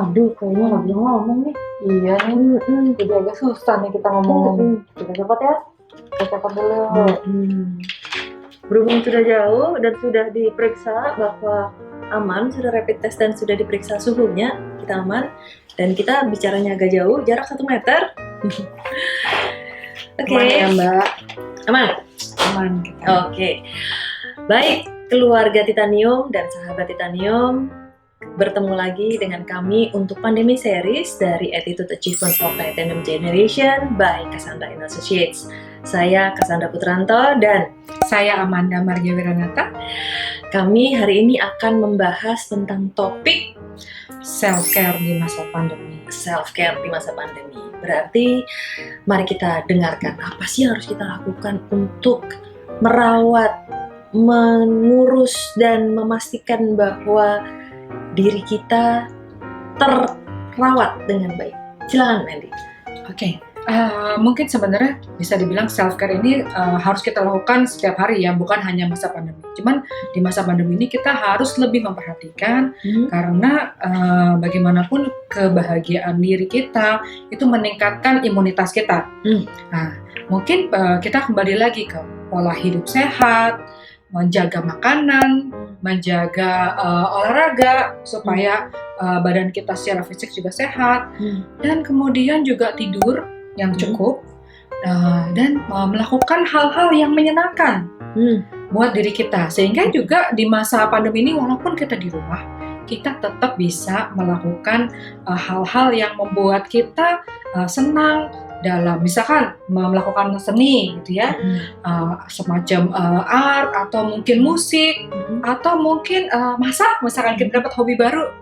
Waduh, kayaknya nggak bisa ngomong nih. Iya nih, jadi agak susah nih kita ngomong. Kita cepat ya. Kita cepat dulu. Berhubung sudah jauh dan sudah diperiksa bahwa aman, sudah rapid test dan sudah diperiksa suhunya, kita aman. Dan kita bicaranya agak jauh, jarak 1 meter. Oke. Aman ya Mbak? Aman? Aman kita. Oke. Baik, keluarga Titanium dan sahabat Titanium, bertemu lagi dengan kami untuk pandemi series dari Attitude Achievement of Titanium Generation by Cassandra & Associates. Saya Cassandra Putranto dan Saya Amanda Margia Wiranata. kami hari ini akan membahas tentang topik Self-care di masa pandemi. self-care di masa pandemi. Berarti mari kita dengarkan apa sih yang harus kita lakukan untuk merawat, mengurus dan memastikan bahwa diri kita terawat dengan baik. Silakan Mandy. Oke. Mungkin sebenarnya bisa dibilang self-care ini harus kita lakukan setiap hari ya, bukan hanya masa pandemi. Cuman di masa pandemi ini kita harus lebih memperhatikan karena bagaimanapun kebahagiaan diri kita itu meningkatkan imunitas kita. Nah, mungkin kita kembali lagi ke pola hidup sehat, menjaga makanan, menjaga olahraga supaya badan kita secara fisik juga sehat, dan kemudian juga tidur yang cukup, dan melakukan hal-hal yang menyenangkan buat diri kita, sehingga juga di masa pandemi ini walaupun kita di rumah, kita tetap bisa melakukan hal-hal yang membuat kita senang dalam misalkan melakukan seni gitu ya, semacam art atau mungkin musik atau mungkin masak, misalkan kita dapat hobi baru.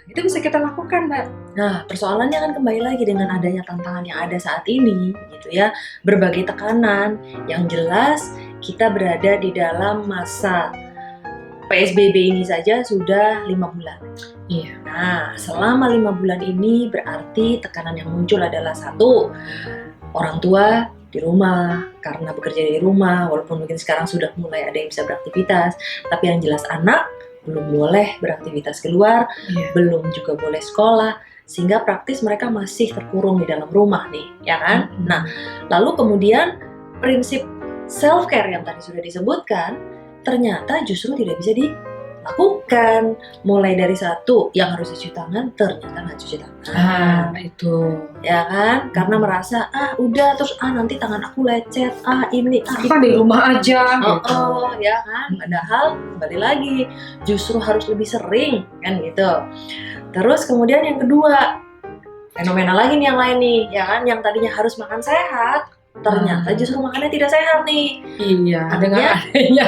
Itu bisa kita lakukan, Mbak. Nah, persoalannya kan kembali lagi dengan adanya tantangan yang ada saat ini, gitu ya. Berbagai tekanan, yang jelas kita berada di dalam masa PSBB ini saja sudah 5 bulan. Iya. Nah, selama 5 bulan ini berarti tekanan yang muncul adalah satu, orang tua di rumah, karena bekerja di rumah, walaupun mungkin sekarang sudah mulai ada yang bisa beraktivitas, tapi yang jelas anak belum boleh beraktivitas keluar, belum juga boleh sekolah, sehingga praktis mereka masih terkurung di dalam rumah nih, ya kan? Nah, lalu kemudian prinsip self-care yang tadi sudah disebutkan, ternyata justru tidak bisa dilakukan. Mulai dari satu, yang harus cuci tangan, ternyata nggak cuci tangan. Itu. Ya kan? Karena merasa, udah, terus nanti tangan aku lecet, ini, Kan di rumah aja. Ya kan? Padahal kembali lagi, justru harus lebih sering kan gitu. Terus kemudian yang kedua, fenomena lagi nih yang lain nih, ya kan? Yang tadinya harus makan sehat, ternyata justru makannya tidak sehat nih. Iya, dengan adanya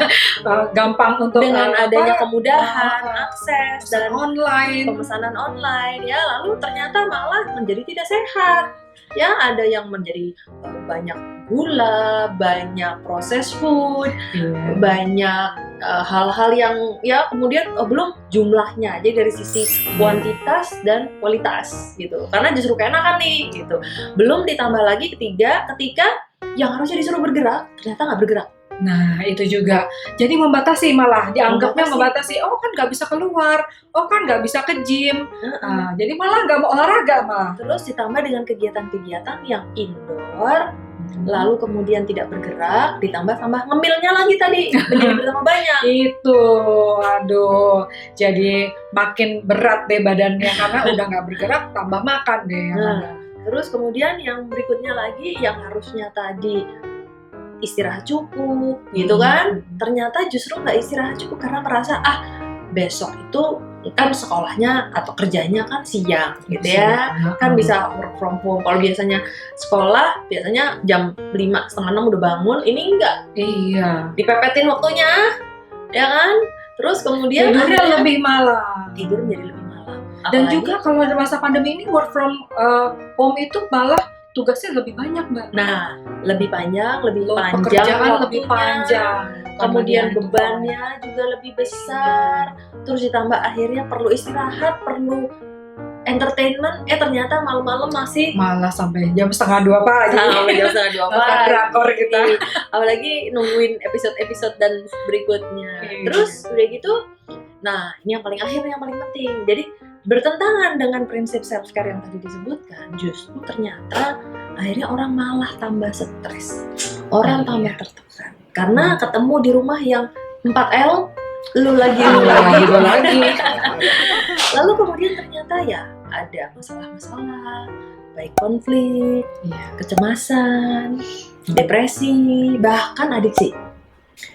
gampang untuk dengan adanya kemudahan akses dan online, pemesanan online, ya lalu ternyata malah menjadi tidak sehat. Ya, ada yang menjadi banyak gula, banyak processed food, banyak hal-hal yang ya kemudian belum jumlahnya, jadi dari sisi kuantitas dan kualitas gitu. Karena justru keenakan nih gitu. Belum ditambah lagi ketiga, ketika yang harusnya disuruh bergerak ternyata nggak bergerak. Nah, itu juga. Jadi membatasi, malah dianggapnya membatasi. Oh kan nggak bisa keluar, oh kan nggak bisa ke gym. Jadi malah nggak mau olahraga malah. Terus ditambah dengan kegiatan-kegiatan yang indoor, lalu kemudian tidak bergerak, ditambah ngemilnya lagi tadi, menjadi bertambah banyak. Itu, aduh. Jadi makin berat deh badannya karena udah nggak bergerak, tambah makan deh. Terus kemudian yang berikutnya lagi, yang harusnya tadi istirahat cukup gitu kan, ternyata justru nggak istirahat cukup karena merasa besok itu kan sekolahnya atau kerjanya kan siang gitu ya, kan bisa work from home. Kalau biasanya sekolah biasanya jam 5, setengah 6 udah bangun, ini enggak, dipepetin waktunya ya kan. Terus kemudian tidurnya lebih malam, tidur menjadi lebih malam. Dan juga kalau masa pandemi ini work from home itu malah tugasnya lebih banyak, Mbak. Nah, lebih panjang, lebih panjang, pekerjaan lebih panjang, kemudian bebannya juga lebih besar. Terus ditambah akhirnya perlu istirahat, perlu entertainment, ternyata malam-malam masih malah sampai jam 1:30 pagi. Sampai jam 1:30 pagi. Drakor kita. Apalagi nungguin episode-episode dan berikutnya. Terus udah gitu, nah ini yang paling akhir, yang paling penting. Jadi bertentangan dengan prinsip self care yang tadi disebutkan, justru ternyata akhirnya orang malah tambah stres, orang tambah tertekan karena ketemu di rumah yang 4L, lu lagi. Lalu kemudian ternyata ya ada masalah-masalah, baik konflik, kecemasan, depresi, bahkan adiksi.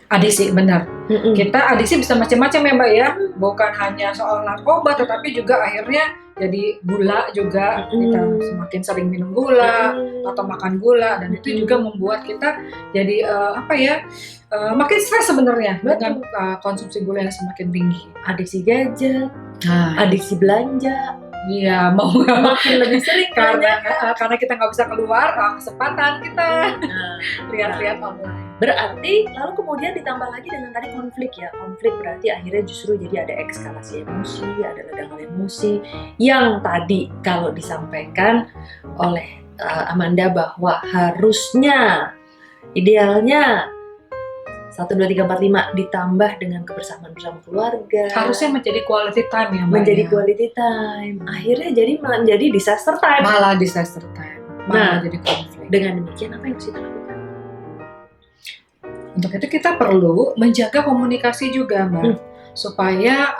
Adiksi, benar. Kita adiksi bisa macam-macam ya Mbak ya, bukan hanya soal narkoba, tetapi juga akhirnya jadi gula juga. Kita semakin sering minum gula atau makan gula, dan itu juga membuat kita jadi makin stres sebenarnya dengan konsumsi gula yang semakin tinggi. Adiksi gadget, adiksi belanja. Iya, mau makin lebih sering karena kita nggak bisa keluar, kesempatan kita lihat-lihat online. Berarti lalu kemudian ditambah lagi dengan tadi konflik ya. Konflik berarti akhirnya justru jadi ada eskalasi emosi, ada ledakan emosi yang tadi kalau disampaikan oleh Amanda bahwa harusnya idealnya 1, 2, 3, 4, 5 ditambah dengan kebersamaan bersama keluarga. Harusnya menjadi quality time ya Mbak. Menjadi quality time. Akhirnya jadi malah menjadi disaster time. Malah disaster time. Malah jadi konflik. Dengan demikian apa yang harus kita lakukan? Untuk itu kita perlu menjaga komunikasi juga Mbak. Supaya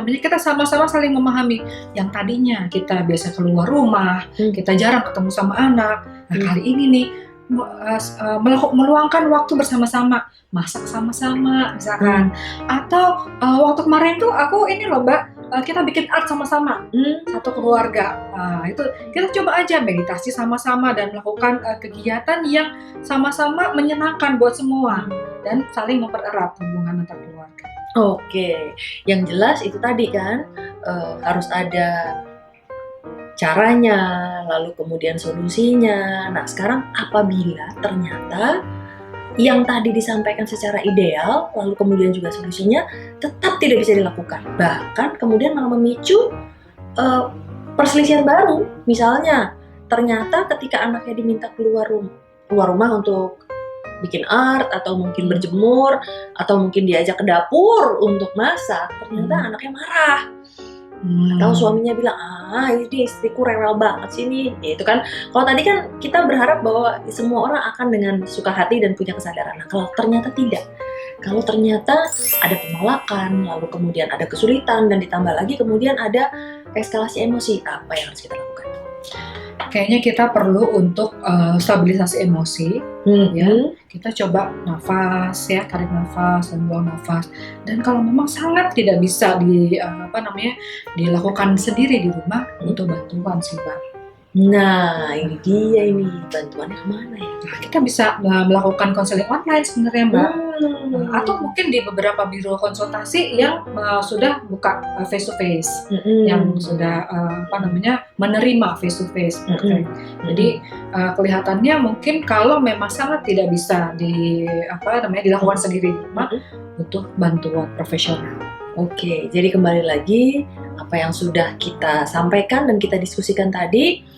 kita sama-sama saling memahami. Yang tadinya kita biasa keluar rumah, kita jarang ketemu sama anak. Nah kali ini nih meluangkan waktu bersama-sama, masak sama-sama misalkan, atau waktu kemarin tuh aku ini loh Mbak, kita bikin art sama-sama, satu keluarga. Itu kita coba aja meditasi sama-sama dan melakukan kegiatan yang sama-sama menyenangkan buat semua dan saling mempererat hubungan antar keluarga. Oke, yang jelas itu tadi kan harus ada caranya, lalu kemudian solusinya. Nah sekarang apabila ternyata yang tadi disampaikan secara ideal, lalu kemudian juga solusinya tetap tidak bisa dilakukan, bahkan kemudian malah memicu perselisihan baru. Misalnya ternyata ketika anaknya diminta keluar rumah untuk bikin art, atau mungkin berjemur, atau mungkin diajak ke dapur untuk masak, ternyata anaknya marah. Atau suaminya bilang, ini istriku rewel banget sih nih. Ya, itu kan, kalau tadi kan kita berharap bahwa semua orang akan dengan suka hati dan punya kesadaran. Nah, kalau ternyata tidak, kalau ternyata ada penolakan, lalu kemudian ada kesulitan, dan ditambah lagi kemudian ada eskalasi emosi, apa yang harus kita lakukan? Kayaknya kita perlu untuk stabilisasi emosi, ya. Kita coba nafas, ya, tarik nafas dan buang nafas. Dan kalau memang sangat tidak bisa dilakukan sendiri di rumah, butuh bantuan sih, Mbak. Nah, ini dia ini bantuannya kemana ya? Nah, kita bisa melakukan konseling online sebenarnya Mbak, atau mungkin di beberapa biro konsultasi yang sudah buka face to face, yang sudah menerima face to face. Jadi kelihatannya mungkin kalau memang sangat tidak bisa dilakukan sendiri di rumah, butuh bantuan profesional. Oke, jadi kembali lagi apa yang sudah kita sampaikan dan kita diskusikan tadi,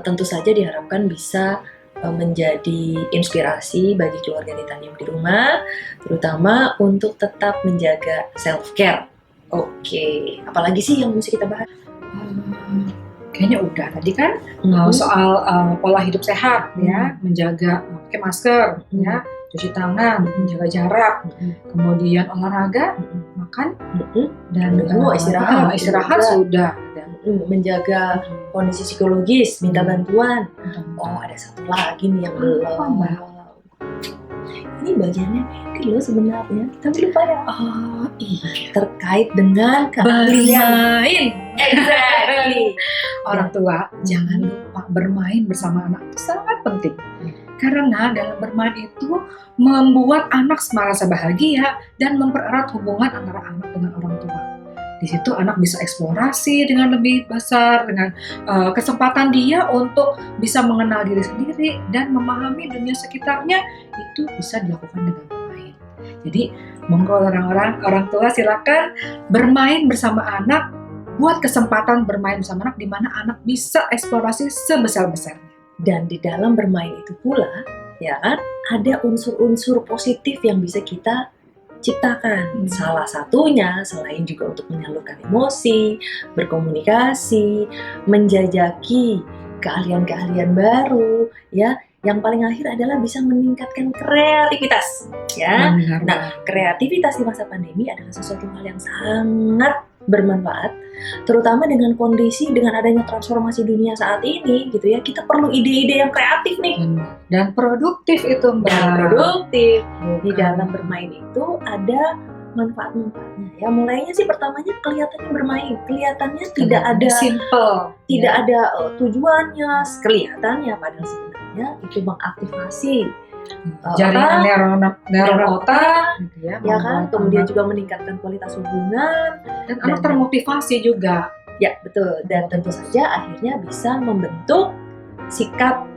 tentu saja diharapkan bisa menjadi inspirasi bagi keluarga Titanium di rumah, terutama untuk tetap menjaga self-care. Oke, apalagi sih yang mesti kita bahas? Kayaknya udah tadi kan soal pola hidup sehat, ya, menjaga pakai masker, ya, cuci tangan, menjaga jarak, kemudian olahraga, makan, dan istirahat sudah. Menjaga kondisi psikologis, minta bantuan. Oh, ada satu lagi nih yang belum. Ini bagiannya Medi loh sebenarnya, tapi lupa ya. Oh iya, terkait dengan bermain. Exactly. Orang tua jangan lupa bermain bersama anak, itu sangat penting. Karena dalam bermain itu membuat anak merasa bahagia dan mempererat hubungan antara anak dengan orang tua. Di situ anak bisa eksplorasi dengan lebih besar, dengan kesempatan dia untuk bisa mengenal diri sendiri dan memahami dunia sekitarnya, itu bisa dilakukan dengan bermain. Jadi monggo orang tua silakan bermain bersama anak, buat kesempatan bermain bersama anak di mana anak bisa eksplorasi sebesar-besarnya. Dan di dalam bermain itu pula, ya kan, ada unsur-unsur positif yang bisa kita ciptakan. Salah satunya selain juga untuk menyalurkan emosi, berkomunikasi, menjajaki keahlian-keahlian baru, ya. Yang paling akhir adalah bisa meningkatkan kreativitas, ya. Nah, kreativitas di masa pandemi adalah sesuatu hal yang sangat bermanfaat, terutama dengan kondisi dengan adanya transformasi dunia saat ini, gitu ya. Kita perlu ide-ide yang kreatif nih dan produktif itu, Mbak. Dan produktif. Di dalam bermain itu ada manfaat-manfaatnya, ya. Mulainya sih pertamanya kelihatannya bermain, kelihatannya tidak ada simple, tidak ada tujuannya, kelihatannya, padahal sebenarnya itu mengaktifasi jaringan neuron otak, gitu ya kan, kemudian juga meningkatkan kualitas hubungan dan anak termotivasi juga. Ya, betul. Dan tentu saja akhirnya bisa membentuk sikap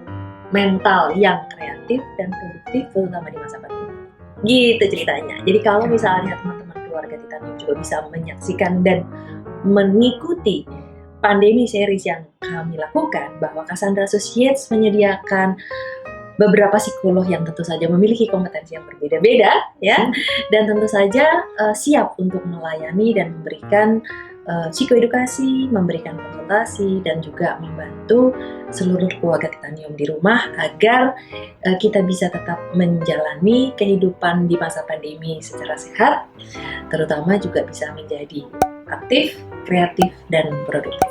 mental yang kreatif dan produktif, terutama di masa pandemi. Gitu ceritanya. Jadi kalau misalnya teman-teman keluarga Titanium juga bisa menyaksikan dan mengikuti pandemi series yang kami lakukan, bahwa Cassandra Associates menyediakan beberapa psikolog yang tentu saja memiliki kompetensi yang berbeda-beda, ya, dan tentu saja siap untuk melayani dan memberikan psikoedukasi, memberikan konsultasi, dan juga membantu seluruh keluarga Titanium di rumah agar kita bisa tetap menjalani kehidupan di masa pandemi secara sehat, terutama juga bisa menjadi aktif, kreatif, dan produktif.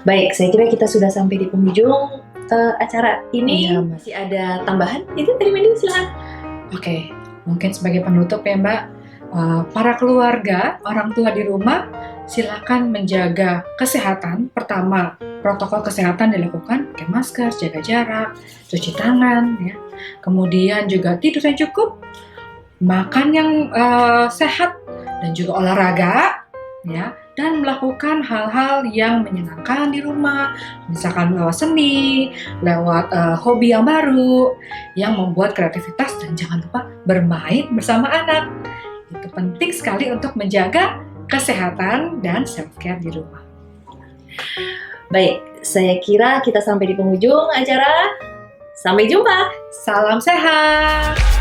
Baik, saya kira kita sudah sampai di penghujung acara ini. Iya, masih ada tambahan? Itu tadi Mandy, silakan. Oke, mungkin sebagai penutup ya Mbak, para keluarga, orang tua di rumah, silakan menjaga kesehatan. Pertama, protokol kesehatan dilakukan, pakai masker, jaga jarak, cuci tangan, ya. Kemudian juga tidur yang cukup, makan yang sehat, dan juga olahraga, ya. Dan melakukan hal-hal yang menyenangkan di rumah, misalkan lewat seni, lewat hobi yang baru, yang membuat kreativitas, dan jangan lupa bermain bersama anak. Itu penting sekali untuk menjaga kesehatan dan self-care di rumah. Baik, saya kira kita sampai di penghujung acara. Sampai jumpa. Salam sehat!